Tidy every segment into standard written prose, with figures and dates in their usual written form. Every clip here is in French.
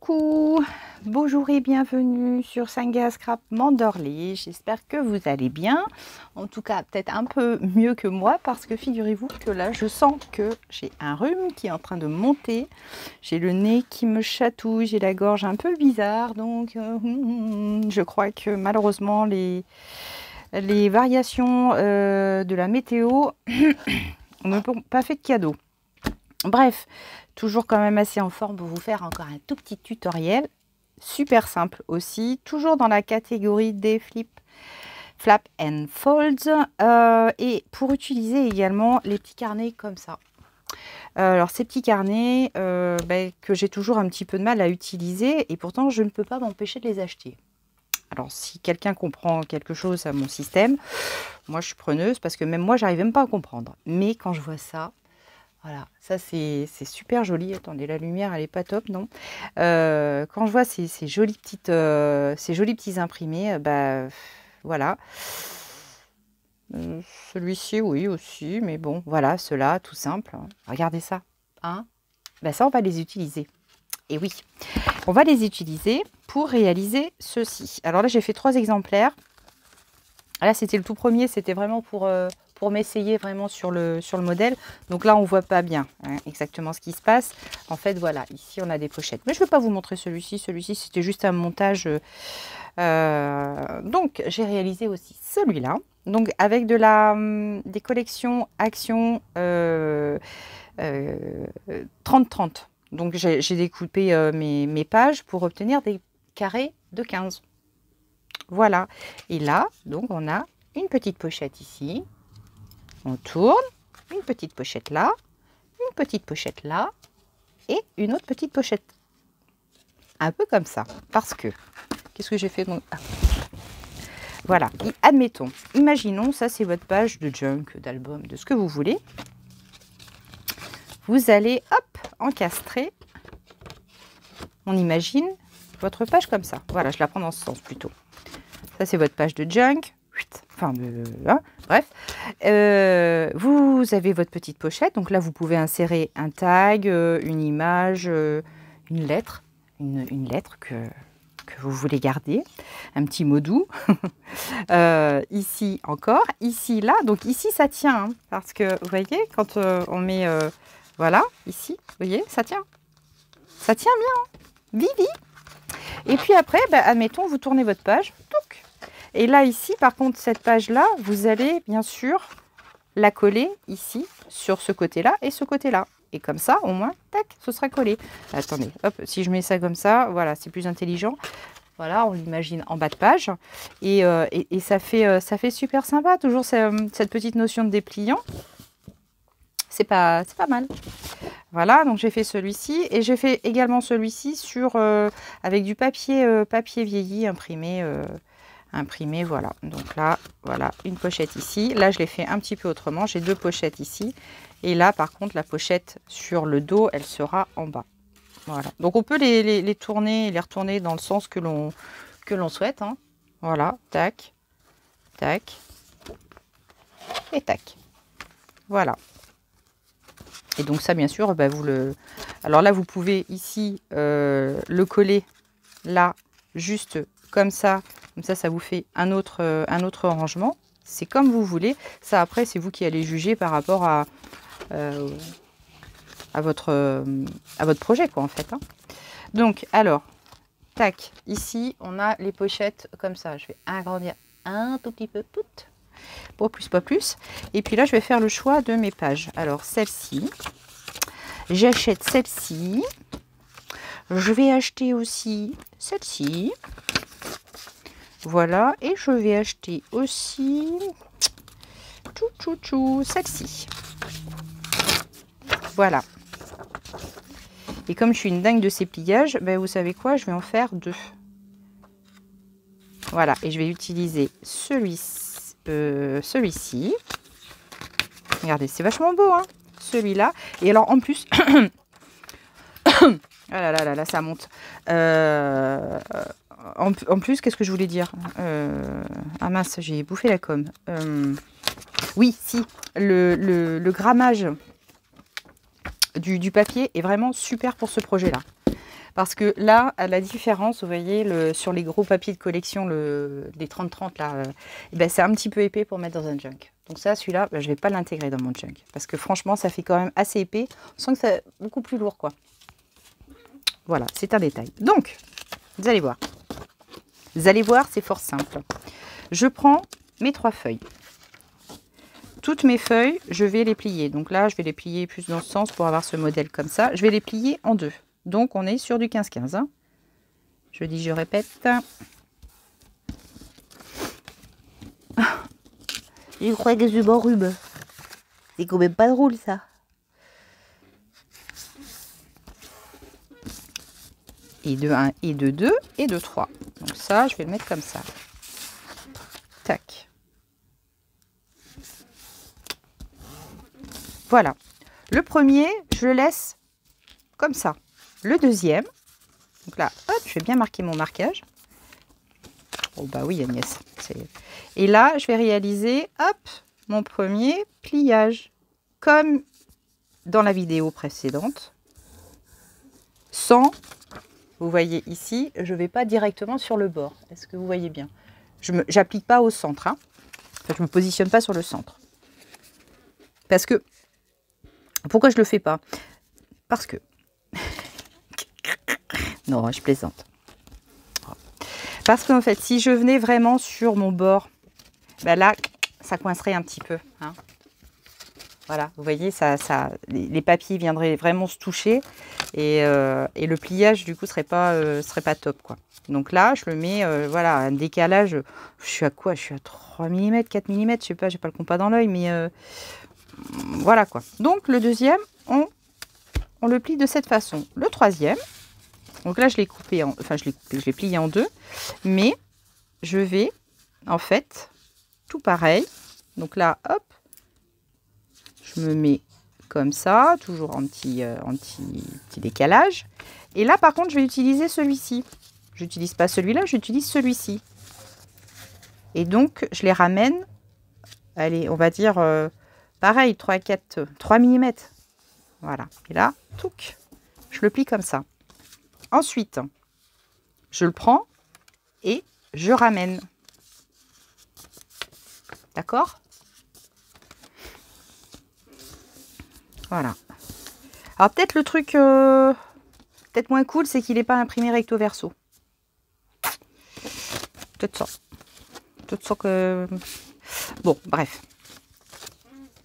Coucou, bonjour et bienvenue sur Sanga Scrap Manderley. J'espère que vous allez bien. En tout cas, peut-être un peu mieux que moi parce que figurez-vous que là, je sens que j'ai un rhume qui est en train de monter. J'ai le nez qui me chatouille, j'ai la gorge un peu bizarre. Donc, je crois que malheureusement, les variations de la météo ne m'ont pas fait de cadeau. Bref, toujours quand même assez en forme pour vous faire encore un tout petit tutoriel. Super simple aussi, toujours dans la catégorie des flap and folds. Et pour utiliser également les petits carnets comme ça. Alors ces petits carnets que j'ai toujours un petit peu de mal à utiliser et pourtant je ne peux pas m'empêcher de les acheter. Alors si quelqu'un comprend quelque chose à mon système, moi je suis preneuse parce que même moi j'arrive même pas à comprendre. Mais quand je vois ça, voilà, ça c'est super joli. Attendez, la lumière elle est pas top, non? Quand je vois ces jolis petits imprimés, voilà. Celui-ci, oui aussi, mais bon, voilà, ceux-là, tout simple. Regardez ça, hein? Ça on va les utiliser. Et oui, on va les utiliser pour réaliser ceci. Alors là, j'ai fait 3 exemplaires. Là, c'était le tout premier, c'était vraiment pour m'essayer vraiment sur le modèle. Donc là, on ne voit pas bien exactement ce qui se passe. En fait, voilà, ici, on a des pochettes. Mais je ne vais pas vous montrer celui-ci. Celui-ci, c'était juste un montage. Donc, j'ai réalisé aussi celui-là. Donc, avec des collections Action 30-30. Donc, j'ai découpé mes pages pour obtenir des carrés de 15. Voilà. Et là, donc, on a une petite pochette ici. On tourne. Une petite pochette là. Une petite pochette là. Et une autre petite pochette. Un peu comme ça. Parce que, qu'est-ce que j'ai fait donc? Voilà. Et admettons, imaginons, ça c'est votre page de junk, d'album, de ce que vous voulez. Vous allez, hop, encastrer. On imagine votre page comme ça. Voilà, je la prends dans ce sens plutôt. Ça, c'est votre page de junk. Enfin, bref. Vous avez votre petite pochette. Donc là, vous pouvez insérer un tag, une image, une lettre. Une lettre que vous voulez garder. Un petit mot doux. Ici encore. Ici, là. Donc ici, ça tient. Hein, parce que, vous voyez, quand on met... voilà, ici, vous voyez, ça tient. Ça tient bien. Vivi. Et puis après, admettons, vous tournez votre page. Touc. Et là, ici, par contre, cette page-là, vous allez bien sûr la coller ici, sur ce côté-là et ce côté-là. Et comme ça, au moins, tac, ce sera collé. Attendez, hop, si je mets ça comme ça, voilà, c'est plus intelligent. Voilà, on l'imagine en bas de page. Et ça fait super sympa, toujours cette petite notion de dépliant. C'est pas mal. Voilà, donc j'ai fait celui-ci et j'ai fait également celui-ci avec du papier vieilli imprimé, voilà. Donc là, voilà, une pochette ici. Là, je l'ai fait un petit peu autrement. J'ai 2 pochettes ici. Et là, par contre, la pochette sur le dos, elle sera en bas. Voilà. Donc on peut les tourner et les retourner dans le sens que l'on souhaite. Hein. Voilà, tac, tac et tac. Voilà. Et donc ça, bien sûr, alors là, vous pouvez ici le coller là, juste comme ça. Comme ça, ça vous fait un autre rangement. C'est comme vous voulez. Ça, après, c'est vous qui allez juger par rapport à votre projet, quoi, en fait. Hein. Donc, alors, tac, ici, on a les pochettes comme ça. Je vais agrandir un tout petit peu. Pout. Pas plus. Et puis là, je vais faire le choix de mes pages. Alors, celle-ci. J'achète celle-ci. Je vais acheter aussi celle-ci. Voilà. Et je vais acheter aussi celle-ci. Voilà. Et comme je suis une dingue de ces pliages, vous savez quoi? Je vais en faire 2. Voilà. Et je vais utiliser celui-ci. Regardez, c'est vachement beau, hein, celui-là. Et alors, en plus... ah là, ça monte. En plus, qu'est-ce que je voulais dire? Ah mince, j'ai bouffé la com. Oui, si, le grammage du papier est vraiment super pour ce projet-là. Parce que là, à la différence, vous voyez, sur les gros papiers de collection, des 30-30, là, ben, c'est un petit peu épais pour mettre dans un junk. Donc ça, celui-là, ben, je ne vais pas l'intégrer dans mon junk. Parce que franchement, ça fait quand même assez épais. On sent que c'est beaucoup plus lourd, quoi. Voilà, c'est un détail. Donc, vous allez voir. Vous allez voir, c'est fort simple. Je prends mes 3 feuilles. Toutes mes feuilles, je vais les plier. Donc là, je vais les plier plus dans ce sens pour avoir ce modèle comme ça. Je vais les plier en 2. Donc, on est sur du 15-15. Hein. Je dis, je répète. Je crois que je m'enrhume. C'est quand même pas drôle, ça. Et de 1, et de 2, et de 3. Donc ça, je vais le mettre comme ça. Tac. Voilà. Le premier, je le laisse comme ça. Le deuxième, donc là, hop, je vais bien marquer mon marquage. Oh bah oui, Agnès. Et là, je vais réaliser, hop, mon premier pliage. Comme dans la vidéo précédente. Sans, vous voyez ici, je ne vais pas directement sur le bord. Est-ce que vous voyez bien? Je n'applique pas au centre. Hein. Enfin, je ne me positionne pas sur le centre. Parce que, pourquoi je ne le fais pas? Parce que, non, je plaisante. Parce qu'en fait, si je venais vraiment sur mon bord, ben là, ça coincerait un petit peu. Hein. Voilà, vous voyez, les papiers viendraient vraiment se toucher et le pliage, du coup, serait pas top, quoi. Donc là, je le mets, voilà, un décalage. Je suis à quoi? Je suis à 3 mm, 4 mm, je sais pas, j'ai pas le compas dans l'œil, mais voilà, quoi. Donc, le deuxième, on le plie de cette façon. Le troisième, donc là, je l'ai coupé, je l'ai plié en 2, mais je vais, en fait, tout pareil. Donc là, hop, je me mets comme ça, toujours en petit décalage. Et là, par contre, je vais utiliser celui-ci. Je n'utilise pas celui-là, j'utilise celui-ci. Et donc, je les ramène, allez, on va dire, pareil, 3 mm. Voilà. Et là, touc, je le plie comme ça. Ensuite, je le prends et je ramène. D'accord ? Voilà. Alors peut-être le truc peut-être moins cool, c'est qu'il n'est pas imprimé recto verso. Peut-être ça. Peut-être ça que... Bon, bref.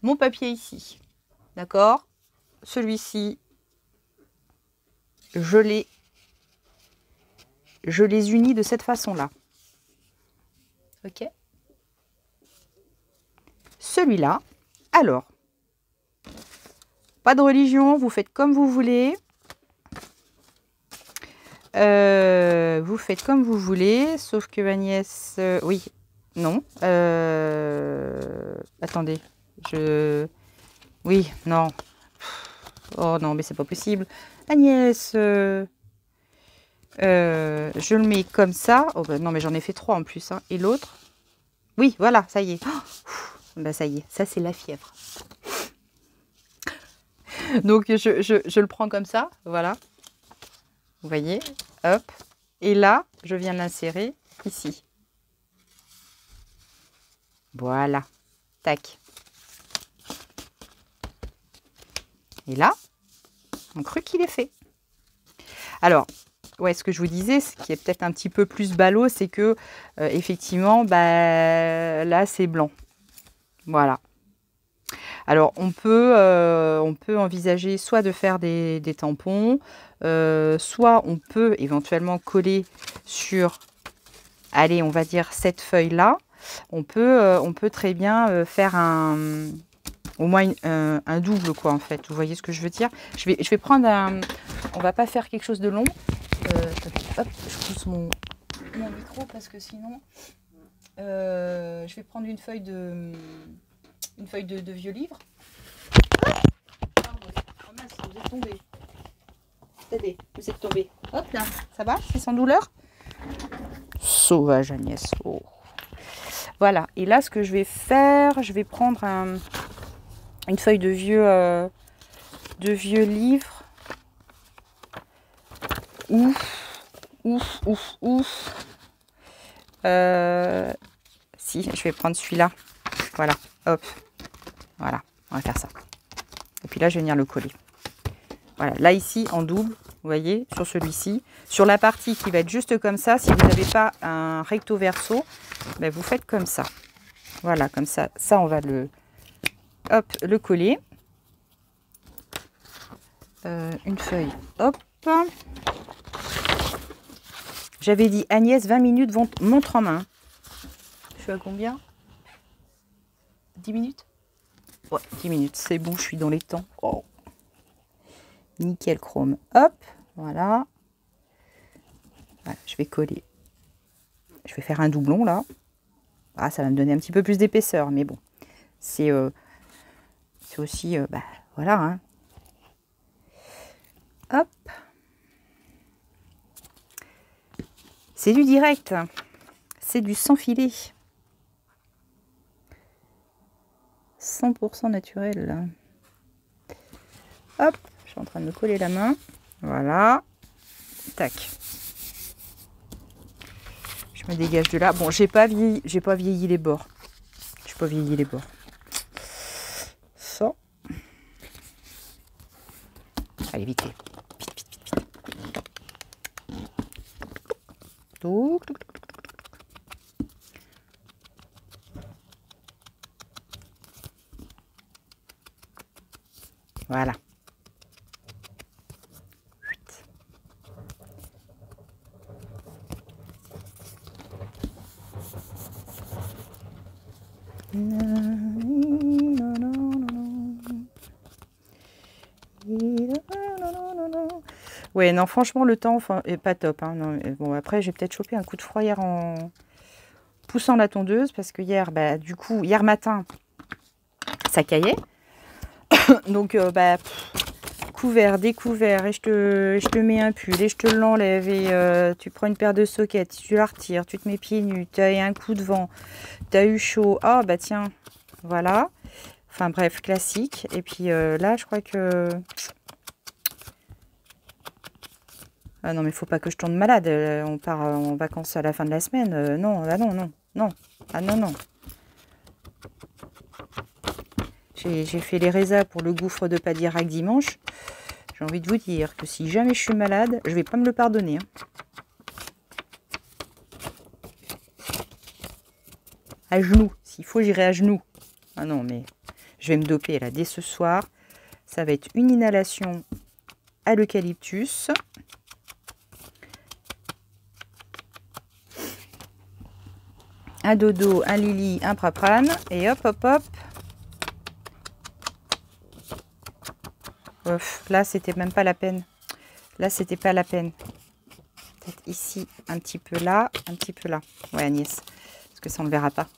Mon papier ici. D'accord ? Celui-ci, je les unis de cette façon-là. Ok ? Celui-là, alors... Pas de religion, vous faites comme vous voulez. Vous faites comme vous voulez, sauf que Agnès... oui, non. Attendez, oui, non. Oh non, mais c'est pas possible. Agnès, je le mets comme ça. Oh bah non, mais j'en ai fait 3 en plus. Hein. Et l'autre... Oui, voilà, ça y est. Oh, bah ça y est, ça c'est la fièvre. Donc, je le prends comme ça, voilà. Vous voyez, hop. Et là, je viens l'insérer ici. Voilà. Tac. Et là, on crut qu'il est fait. Alors, ouais, ce que je vous disais, ce qui est peut-être un petit peu plus ballot, c'est que, effectivement, bah, là, c'est blanc. Voilà. Alors, on peut envisager soit de faire des tampons, soit on peut éventuellement coller sur, allez, on va dire cette feuille-là. On peut très bien faire au moins un double, quoi, en fait. Vous voyez ce que je veux dire? Je vais prendre un... On va pas faire quelque chose de long. Hop, je pousse mon micro parce que sinon... je vais prendre une feuille de vieux livre. Oh mince, vous êtes tombé. Attendez, vous êtes tombé. Hop là, ça va? C'est sans douleur? Sauvage Agnès. Oh. Voilà, et là ce que je vais faire, je vais prendre une feuille de vieux livre. Ouf. Si, je vais prendre celui-là. Voilà, hop. Voilà, on va faire ça. Et puis là, je vais venir le coller. Voilà, là ici, en double, vous voyez, sur celui-ci. Sur la partie qui va être juste comme ça, si vous n'avez pas un recto verso, ben vous faites comme ça. Voilà, comme ça. Ça, on va le coller. Une feuille, hop. J'avais dit Agnès, 20 minutes, montre en main. Je suis à combien? 10 minutes? Ouais, 10 minutes, c'est bon, je suis dans les temps. Oh. Nickel chrome. Hop, voilà. Voilà. Je vais coller. Je vais faire un doublon là. Ah, ça va me donner un petit peu plus d'épaisseur, mais bon. C'est aussi... voilà. Hein. Hop. C'est du direct. C'est du sans filet. 100% naturel. Hop, je suis en train de me coller la main. Voilà. Tac. Je me dégage de là. Bon, j'ai pas vieilli les bords. J'ai pas vieilli les bords. Ça. Allez, vite. Vite. Touc. Voilà. Ouais, non, franchement, le temps est pas top. Hein, non, bon, après, j'ai peut-être chopé un coup de froid hier en poussant la tondeuse parce que hier, du coup, hier matin, ça caillait. Donc, couvert, découvert, et je te mets un pull, et je te l'enlève, et tu prends une paire de soquettes, tu la retires, tu te mets pieds nus, tu as eu un coup de vent, tu as eu chaud, ah bah tiens, voilà. Enfin bref, classique. Et puis là, je crois que... Ah non, mais faut pas que je tombe malade, on part en vacances à la fin de la semaine, non, ah non. Ah non. J'ai fait les résas pour le gouffre de Padirac dimanche. J'ai envie de vous dire que si jamais je suis malade, je vais pas me le pardonner. Hein. À genoux. S'il faut, j'irai à genoux. Ah non, mais je vais me doper là dès ce soir. Ça va être une inhalation à l'eucalyptus. Un dodo, un lili, un praprane. Et hop. Là, c'était même pas la peine. Peut-être ici, un petit peu là, un petit peu là. Ouais, Agnès, parce que ça, on ne le verra pas.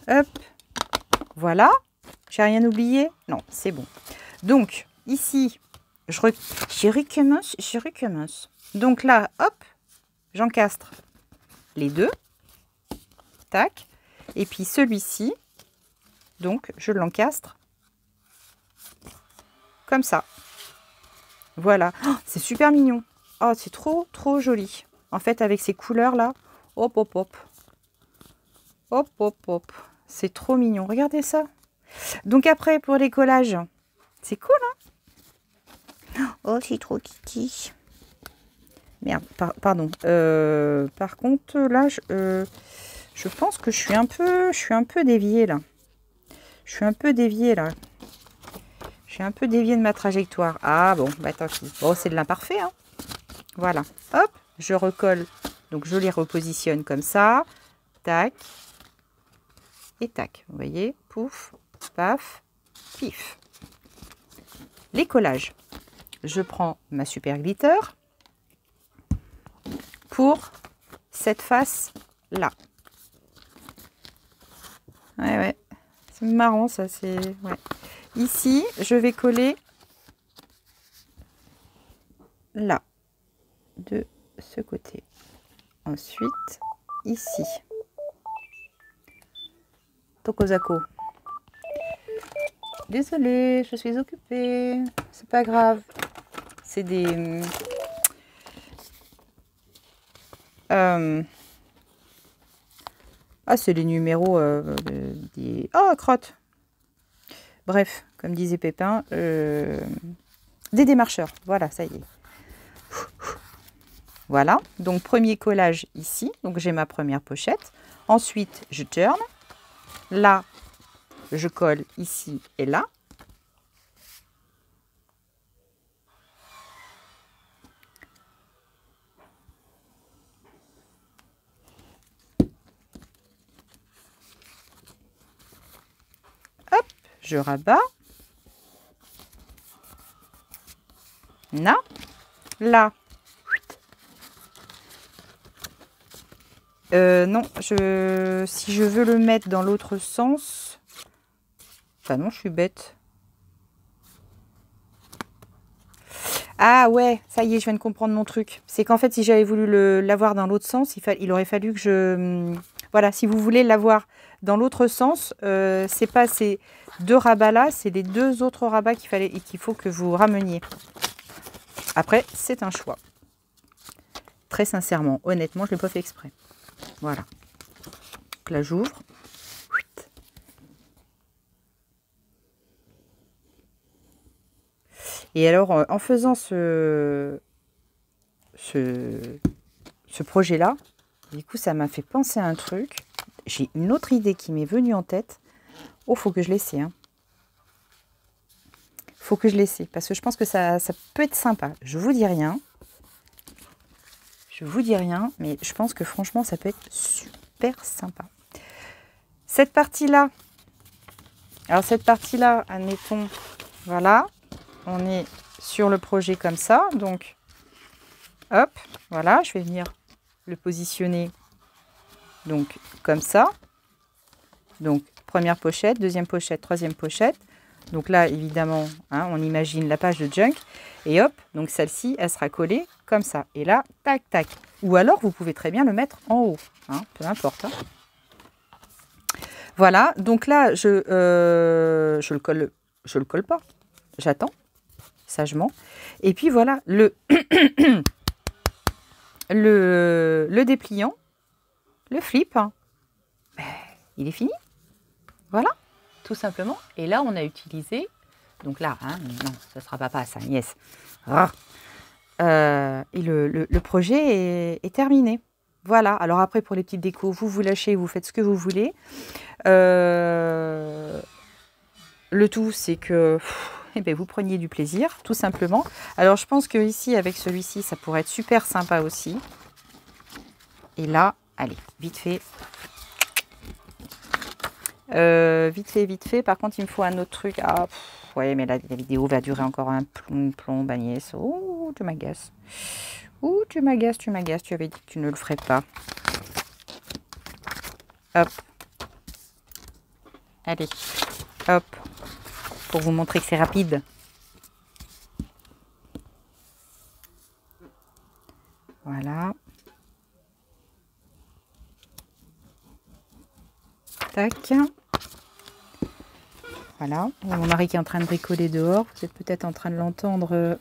Hop, voilà. J'ai rien oublié? Non, c'est bon. Donc, ici, je recommence. Donc là, hop, j'encastre les deux. Tac. Et puis celui-ci, donc, je l'encastre comme ça. Voilà. Oh, c'est super mignon. Oh, c'est trop joli. En fait, avec ces couleurs-là, hop. C'est trop mignon. Regardez ça. Donc après, pour les collages, c'est cool, hein? Oh, c'est trop kiki. Merde, pardon. Par contre, là, je pense que je suis un peu déviée, là. J'ai un peu dévié de ma trajectoire. Ah bon, bah tant pis. Bon, c'est de l'imparfait, hein. Voilà. Hop, je recolle. Donc, je les repositionne comme ça. Tac. Et tac. Vous voyez? Pouf, paf, pif. Les collages. Je prends ma super glitter pour cette face-là. Ouais. C'est marrant, ça. Ouais. Ici, je vais coller là, de ce côté. Ensuite, ici. Tokozako. Désolée, je suis occupée. C'est pas grave. C'est des... Ah, c'est les numéros des... Oh, crotte. Bref, comme disait Pépin, des démarcheurs. Voilà, ça y est. Voilà, donc premier collage ici. Donc j'ai ma première pochette. Ensuite, je turn. Là, je colle ici et là. Hop, je rabats. Là. Non, si je veux le mettre dans l'autre sens... Enfin non, je suis bête. Ah ouais, ça y est, je viens de comprendre mon truc. C'est qu'en fait, si j'avais voulu l'avoir dans l'autre sens, il aurait fallu que je... Voilà, si vous voulez l'avoir dans l'autre sens, c'est pas ces 2 rabats-là, c'est les 2 autres rabats qu'il faut que vous rameniez. Après, c'est un choix. Très sincèrement, honnêtement, je ne l'ai pas fait exprès. Voilà. Donc là, j'ouvre. Et alors, en faisant ce projet-là, du coup, ça m'a fait penser à un truc. J'ai une autre idée qui m'est venue en tête. Oh, faut que je l'essaie. Hein. Faut que je l'essaie. Parce que je pense que ça peut être sympa. Je vous dis rien. Je vous dis rien. Mais je pense que franchement, ça peut être super sympa. Cette partie-là. Alors, cette partie-là, admettons, voilà. On est sur le projet comme ça. Donc, hop, voilà. Je vais venir le positionner. Donc, comme ça. Donc, première pochette, deuxième pochette, troisième pochette. Donc là, évidemment, hein, on imagine la page de junk. Et hop, donc celle-ci, elle sera collée comme ça. Et là, tac, tac. Ou alors, vous pouvez très bien le mettre en haut. Hein, peu importe. Hein. Voilà, donc là, je le colle pas. J'attends, sagement. Et puis voilà, le dépliant, le flip, hein, il est fini. Voilà, tout simplement. Et là, on a utilisé... Donc là, hein, non, ce ne sera pas passe, hein, yes. Ah. Et le projet est terminé. Voilà, alors après, pour les petites décos, vous lâchez, vous faites ce que vous voulez. Le tout, c'est que vous preniez du plaisir, tout simplement. Alors, je pense que ici, avec celui-ci, ça pourrait être super sympa aussi. Et là, allez, vite fait. Vite fait. Par contre, il me faut un autre truc. Ah, ouais, mais la vidéo va durer encore un plomb, Agnès. Oh, tu m'agaces. Oh, tu m'agaces. Tu avais dit que tu ne le ferais pas. Hop. Allez. Hop. Pour vous montrer que c'est rapide. Voilà. Tac. Voilà. Mon mari qui est en train de bricoler dehors. Vous êtes peut-être en train de l'entendre.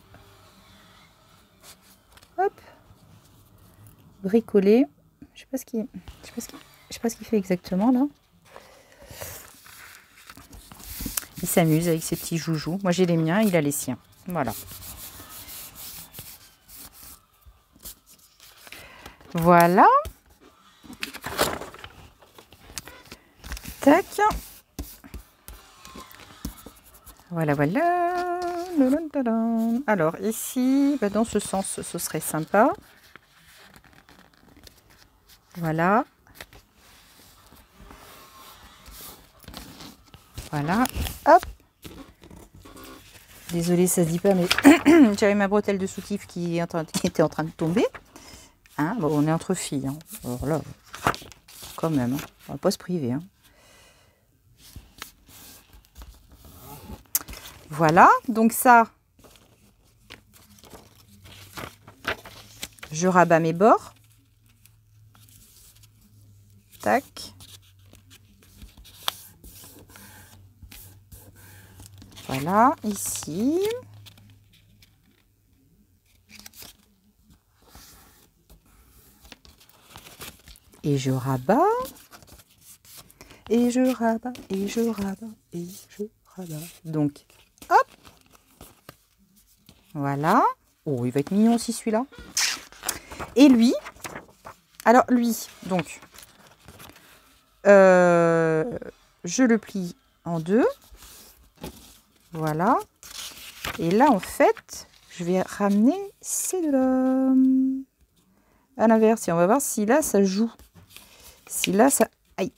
Hop. Bricoler. Je sais pas ce qu'il fait exactement là. Il s'amuse avec ses petits joujoux. Moi j'ai les miens, il a les siens. Voilà. Voilà. Tac. Voilà. Alors ici, dans ce sens, ce serait sympa. Voilà. Voilà. Hop. Désolée, ça se dit pas, mais j'avais ma bretelle de soutif qui était en train de tomber. Hein, bon, on est entre filles. Hein. Alors là, quand même, hein. On va pas se priver. Hein. Voilà, donc ça, je rabats mes bords. Tac. Voilà, ici. Et je rabats. Et je rabats, et je rabats, et je rabats. Donc, hop. Voilà. Oh, il va être mignon aussi celui-là. Et lui, alors lui, donc, je le plie en deux. Voilà. Et là, en fait, je vais ramener ces deux-là à l'inverse. Et on va voir si là, ça joue. Si là, ça... Aïe.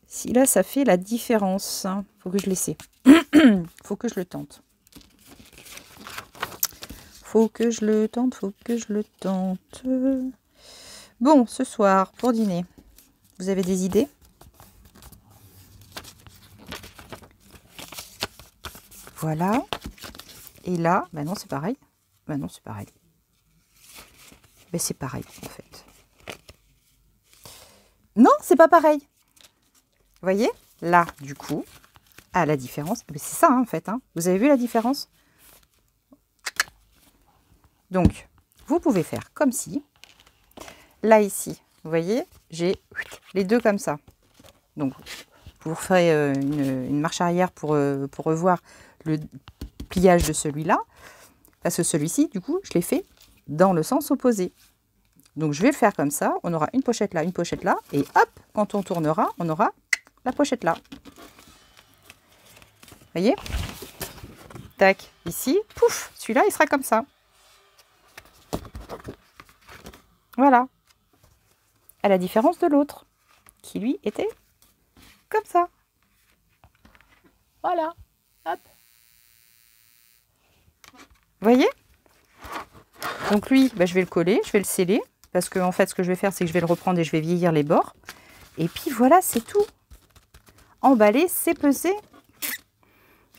Si là, ça fait la différence. Faut que je l'essaie. Faut que je le tente. Faut que je le tente, faut que je le tente. Bon, ce soir, pour dîner, vous avez des idées? Voilà. Et là, bah non, c'est pareil. Bah non, c'est pareil. Mais c'est pareil, en fait. Non, c'est pas pareil. Vous voyez? Là, du coup, ah, la différence, c'est ça, hein, en fait. Hein. Vous avez vu la différence? Donc, vous pouvez faire comme si. Là, ici, vous voyez, j'ai les deux comme ça. Donc, vous ferez une marche arrière pour revoir le pliage de celui-là. Parce que celui-ci, du coup, je l'ai fait dans le sens opposé. Donc, je vais le faire comme ça. On aura une pochette là, une pochette là. Et hop, quand on tournera, on aura la pochette là. Vous voyez? Tac, ici, pouf, celui-là, il sera comme ça. Voilà. À la différence de l'autre, qui lui était comme ça. Voilà. Hop. Vous voyez? Donc lui, bah, je vais le coller, je vais le sceller. Parce que en fait, ce que je vais faire, c'est que je vais le reprendre et je vais vieillir les bords. Et puis voilà, c'est tout. Emballé, c'est pesé.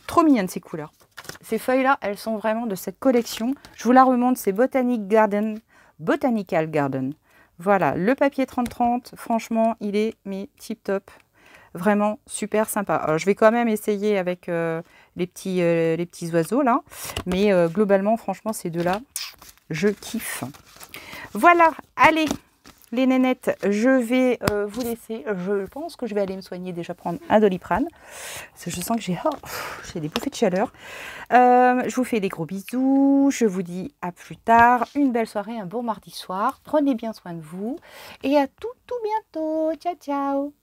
Trop mignonne ces couleurs. Ces feuilles-là, elles sont vraiment de cette collection. Je vous la remonte, c'est Botanical Garden. Voilà, le papier 30-30, franchement, il est tip top. Vraiment super sympa. Alors, je vais quand même essayer avec les petits oiseaux là. Mais globalement, franchement, ces deux-là, je kiffe. Voilà, allez, les nénettes, je vais vous laisser. Je pense que je vais aller me soigner, déjà prendre un Doliprane. Parce que je sens que j'ai des bouffées de chaleur. Je vous fais des gros bisous. Je vous dis à plus tard. Une belle soirée, un bon mardi soir. Prenez bien soin de vous. Et à tout bientôt. Ciao, ciao.